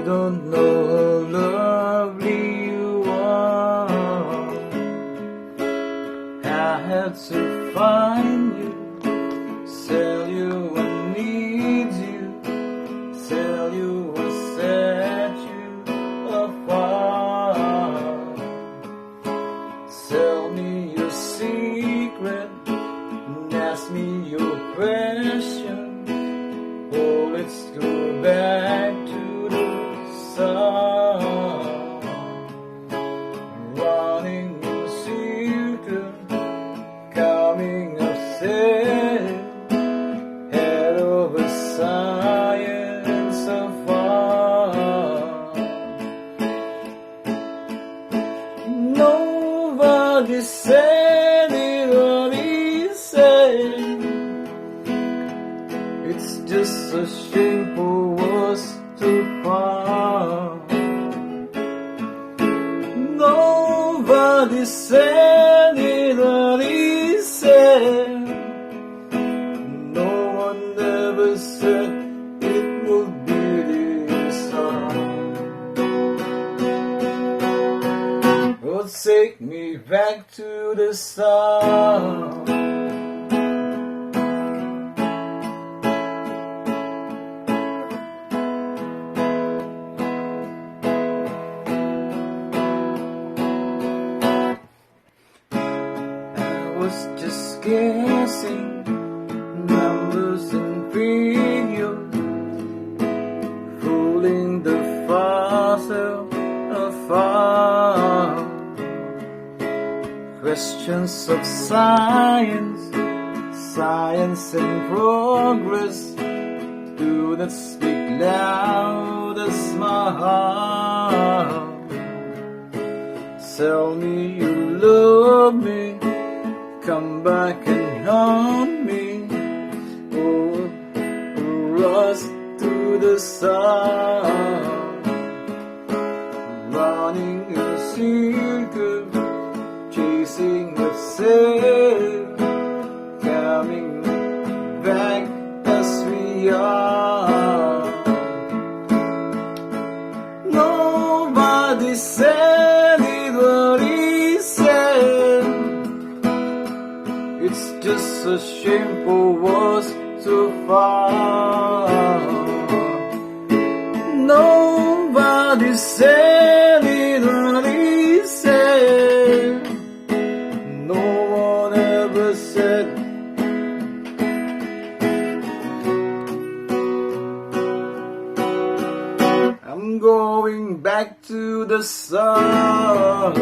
don't know how lovely you are. I had to find you, tell you I need you, tell you I set you apart. Tell me your secret, ask me your question. Oh, let's go back to the sun. Running in circles, coming upset, head over science afar. Nobody said it all he said. It's just a shame for us to fall. Nobody said it all he said. No one ever said it would be this hard. Oh, take me back to the start. Was just guessing numbers and figures, fooling the fossil afar. Questions of science, science and progress, do not speak loud as my heart. Tell me you love me, come back and haunt me. Oh, rush to the sun. Running a circle, chasing a sail, coming back as we are. Nobody said it what he said. It's just a shame for us to fall. Nobody said it what he said. No one ever said. I'm going back to the sun.